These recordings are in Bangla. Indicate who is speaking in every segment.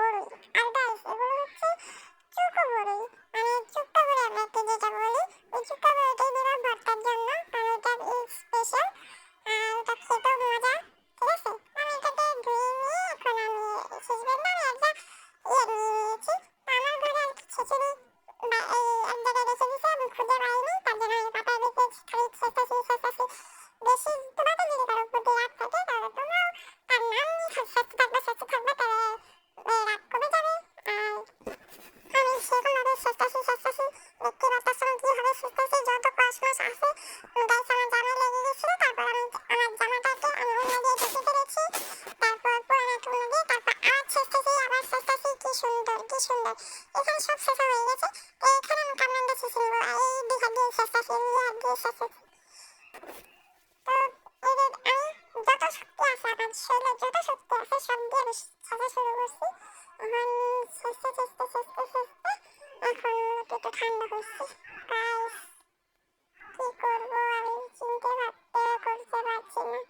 Speaker 1: বড়ই। আর গাইস এগুলো হচ্ছে চুকো বড়ই, মানে চুক্কা বড়ি আমরা একটু যেটা বলি, ওই চুক্কা বড়িটাই দিলাম ভর্তার জন্য, কারণ এটা স্পেশাল আর ওটা খেতেও মজা। ঠিক আছে, আমি এটাকে ধুয়ে নিয়ে এখন আমি শেষবার না আমি একটা নিয়ে নিয়েছি। তো আমার ঘরে আর কি খিচুড়ি বা এই এক জায়গায় রেখে দিয়েছে, আমি খুঁজে পাইনি, তার জন্য আমি পাতায় রেখে খালি ছেঁচতেছি। বেশি তোমাদের যদি কারো প্রতি রাগ থাকে তাহলে তোমরাও তার নাম নিয়ে ছেঁচতে থাকবে, তাহলে রাগ কমে যাবে। আর আমি সেরকমভাবে ছেঁচতেছি দেখতে পারতেছো না কীভাবে ছেঁচতেছি, যত কষ মশ আছে গাইস আমার জামায় লেগে গেছিলো। তারপর আমি আমার জামাটাকে আমি উন্না দিয়ে ঢেকে ফেলেছি, তারপর পুরানো একটা উন্না দিয়ে তারপর আবার ছেঁচতেছি। কি সুন্দর কি সুন্দর, এখানে সব ছেঁচা হয়ে গেছে। তো এখানে আমি কামরাঙ্গা ছেঁচে নেবো, এই দুই হাত দিয়ে ছেঁচতেছি, দুই হাত দিয়ে ছেঁচতেছি। তো এদের আমি যত শক্তি আছে আমার শরীরে, যত শক্তি আছে সব দিয়ে আমি ছেঁচা শুরু করছি। এখন ছেঁচতে এখন একটু ঠান্ডা হয়েছে। গাইস কি করবো আমি চিনতে করতে পারছি না।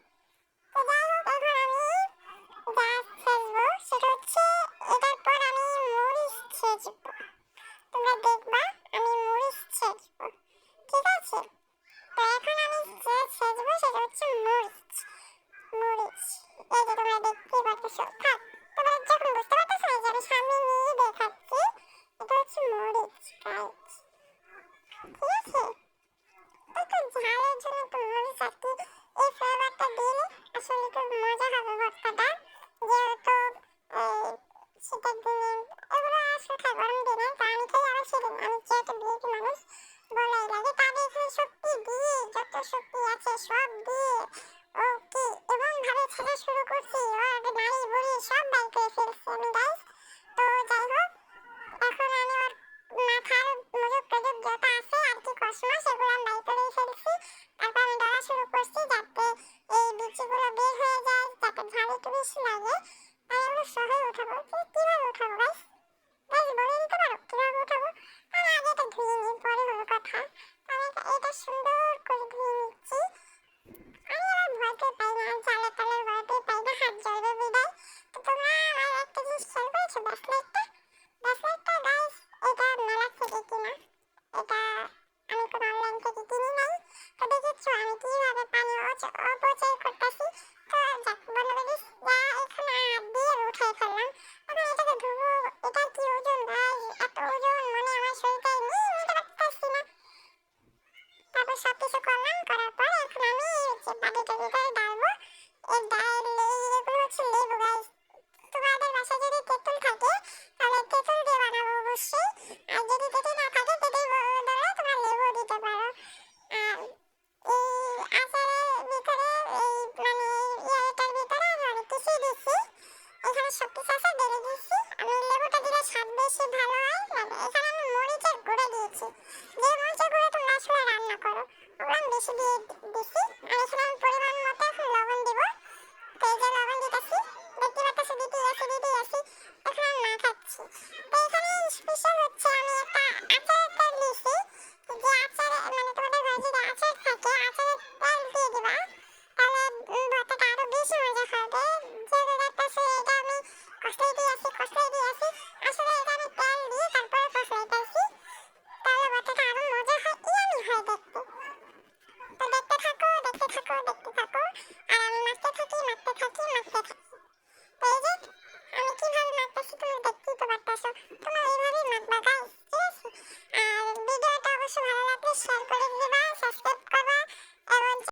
Speaker 1: তো যাই হোক, এখন আমি যা ছেঁচবো সেটা হচ্ছে এটার পর আমি মরিচ ছেঁচবো। তোমরা দেখবা আমি মরিচ ছেঁচবো, ঠিক আছে? তো এখন আমি যে ছেঁচবো সেটা হচ্ছে মরিচ। এই যে তোমরা দেখতেই পারতেছো, থাক তোমরা যখন বুঝতে পারতেছো না যে আমি সামনে নিয়ে দেখাচ্ছি, এটা হচ্ছে মরিচ গাইস, ঠিক আছে? একটু ঝালের জন্য একটু মরিচ আর কি এই ফ্লেভারটা দিলে আসলে খুব মজা হবে ভর্তাটা। যেহেতু শীতের দিনে এগুলো আসলে খাই গরম দিনে, তো আমি খাই আবার শীতের, আমি যেহেতু বিয়েটি মানুষ বলাই লাগে, তাদের এখানে শক্তি দিয়ে যত শক্তি আছে সব দিয়ে ওকে এমন ভাবে ছেঁচা শুরু করছি, ওর নাড়ি বুড়ি সব বের করে ফেলছি আমি গাইস। তো যাই হোক, এখন আমি ওর মাথার মুরুখ টুরুখ যত আছে আর কি কসমা সেগুলো আমি বের করে ফেলছি। তারপর আমি ডলা শুরু করছি যাতে এই বিচিগুলো বের হয়ে যায়, যাতে ঝাল একটু বেশি লাগে। আর এগুলো সহই উঠাবো, কিভাবে উঠাবো গাইস? গাইস বলে দিতে পারো কিভাবে উঠাবো? আমি আগে এটা ধুয়ে নিই, পরে হলো কথা। আমি এটা সুন্দর করে ধুয়ে নিচ্ছি। আমি আবার ভয়তে পাই না, জালে টালে ভয়তে পাই না, হাত জ্বলবে বিদায়। তো তোমরা আমার একটা জিনিস খেয়াল করেছো, ব্রেসলেটটা গাইস এটা মেলা থেকে কিনা, এটা আমি কোনো অনলাইন থেকে কিনি নাই। তো দেখেছো আমি কিভাবে পানি অপচয় করতেছি। তো যাক বলে দিস যা, এখানে হাত দিয়ে উঠাই ফেললাম। এখন এটাকে ধুবো, এটার কি ওজন গাইস, এত ওজন মানে আমার শরীরটাই নিতে পারতেছি না। তারপর সব কিছু করলাম, করার পর এখন আমি যে বাটিটার ভিতরে ডালবো। এই এগুলো হচ্ছে লেবু গাইস, তোমাদের বাসায় যদি তেঁতুল থাকে তাহলে তেঁতুল দিয়ে বানাবো অবশ্যই, আর যদি তেঁতুল না থাকে তেঁতুল বদলে তোমরা লেবু দিতে পারো। আর এই আচারের ভিতরে এই মানে এটার ভিতরে আমি অনেক কিছুই দিচ্ছি, এখানে সব কিছু আছে বেড়ে দিচ্ছি। আমি লেবুটা দিলে স্বাদ বেশি ভালো হয়। মানে এখানে আমি মরিচের গুঁড়ো দিয়েছি, যে মরিচের গুঁড়ো তোমরা আসলে রান্না করো ওগুলো আমি বেশি দিয়ে দিচ্ছি। আর এখানে আমি পরিমাণ মতো এখন লবণ দিব, তো এই যে লবণ দিতেছি, দেখতে পাচ্ছি দিতেই আছি, এখন আমি মাখাচ্ছি। তো এখানে স্পেশাল হচ্ছে আমি একটা আচারের তেল দিয়েছি, যে আচারে মানে তোমাদের ঘরে যদি আচার থাকে আচারের তেল দিয়ে দিবা, তাহলে ভর্তাটা আরো বেশি মজা হবে। যেহেতু দেখতেছি এটা আমি কষ্টই